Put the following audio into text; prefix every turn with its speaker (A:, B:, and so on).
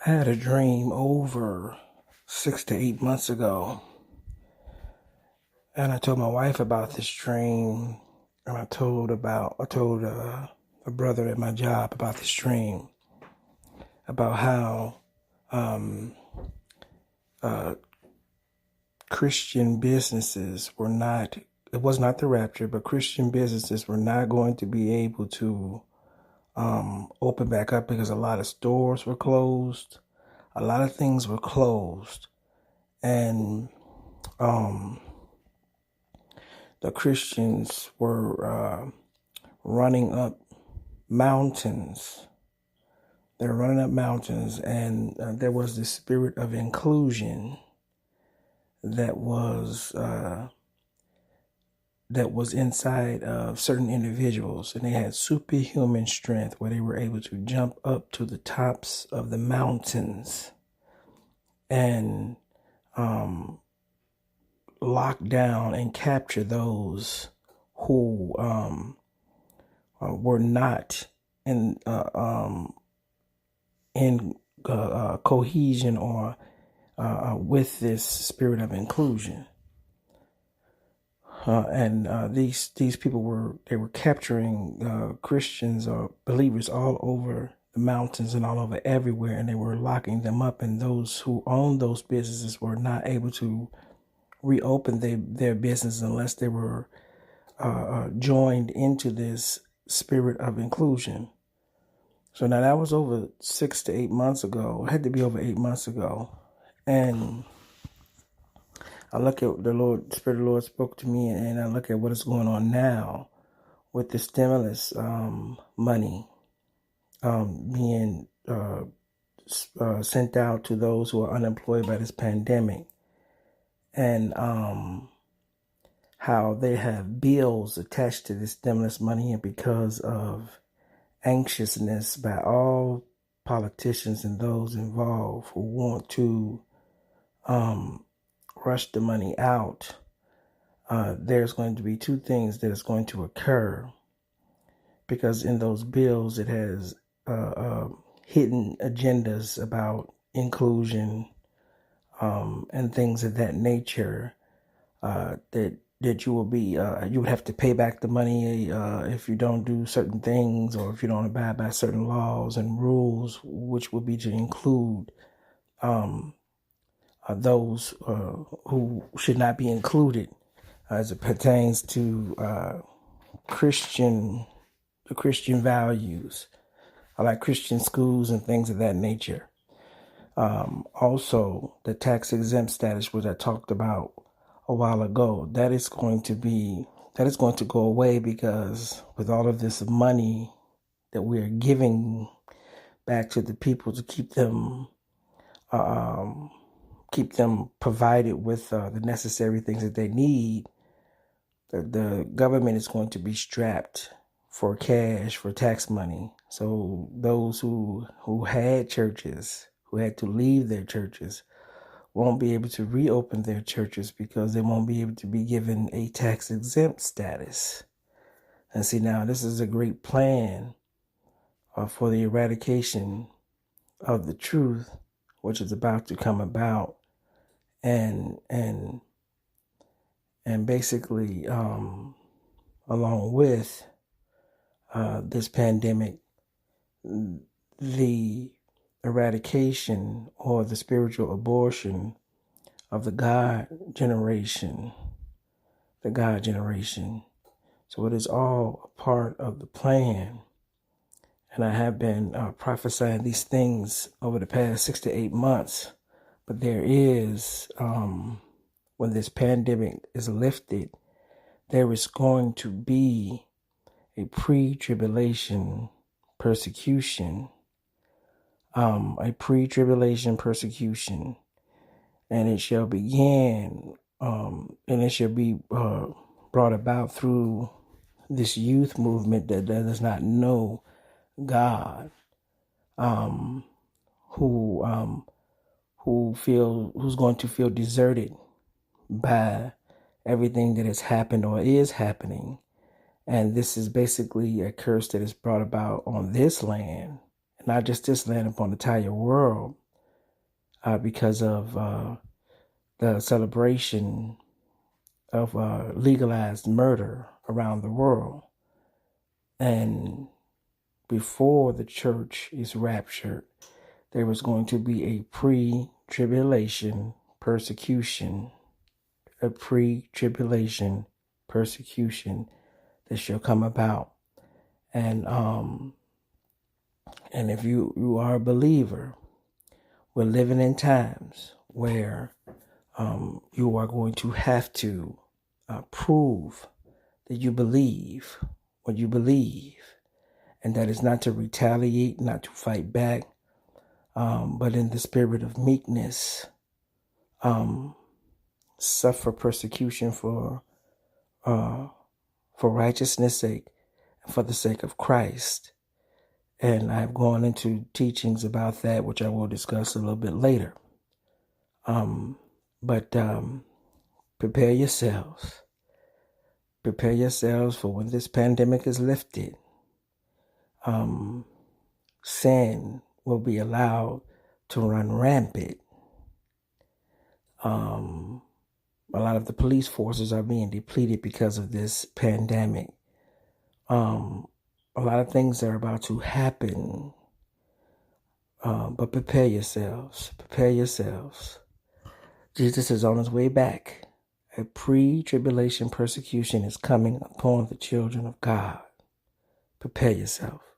A: I had a dream over 6 to 8 months ago, and I told my wife about this dream, and I told a brother at my job about this dream, about how um, uh, Christian businesses were not. It was not the rapture, but Christian businesses were not going to be able to open back up because a lot of stores were closed, a lot of things were closed, and um, the Christians were running up mountains. They're running up mountains, and there was this spirit of inclusion that was inside of certain individuals, and they had superhuman strength where they were able to jump up to the tops of the mountains and lock down and capture those who were not in cohesion or with this spirit of inclusion. And these people were capturing Christians or believers all over the mountains and all over everywhere, and they were locking them up. And those who owned those businesses were not able to reopen their business unless they were joined into this spirit of inclusion. So now that was over 6 to 8 months ago. It had to be over 8 months ago. And I look at the Spirit of the Lord spoke to me, and I look at what is going on now with the stimulus money being sent out to those who are unemployed by this pandemic. And how they have bills attached to this stimulus money, and because of anxiousness by all politicians and those involved who want to rush the money out, there's going to be two things that is going to occur, because in those bills it has hidden agendas about inclusion and things of that nature, that you would have to pay back the money if you don't do certain things, or if you don't abide by certain laws and rules, which would be to include those who should not be included as it pertains to the Christian values, like Christian schools and things of that nature. Also, the tax exempt status, which I talked about a while ago, that is going to go away, because with all of this money that we are giving back to the people to keep them provided with the necessary things that they need, the government is going to be strapped for cash, for tax money. So those who had churches, who had to leave their churches, won't be able to reopen their churches because they won't be able to be given a tax exempt status. And see, now this is a great plan for the eradication of the truth, which is about to come about, and basically along with this pandemic, the eradication or the spiritual abortion of the God generation. So it is all a part of the plan. And I have been prophesying these things over the past 6 to 8 months. But there is, when this pandemic is lifted, there is going to be a pre-tribulation persecution, and it shall begin, and it shall be brought about through this youth movement that does not know God, who's going to feel deserted by everything that has happened or is happening. And this is basically a curse that is brought about on this land, not just this land, upon the entire world. because of the celebration of legalized murder around the world. And before the church is raptured, there was going to be a pre-tribulation persecution, that shall come about. And if you are a believer, we're living in times where you are going to have to prove that you believe what you believe, and that is not to retaliate, not to fight back, but in the spirit of meekness, suffer persecution for righteousness' sake, and for the sake of Christ. And I've gone into teachings about that, which I will discuss a little bit later. But prepare yourselves. Prepare yourselves for when this pandemic is lifted. Sin will be allowed to run rampant. A lot of the police forces are being depleted because of this pandemic. A lot of things are about to happen. But prepare yourselves. Prepare yourselves. Jesus is on his way back. A pre-tribulation persecution is coming upon the children of God. Prepare yourself.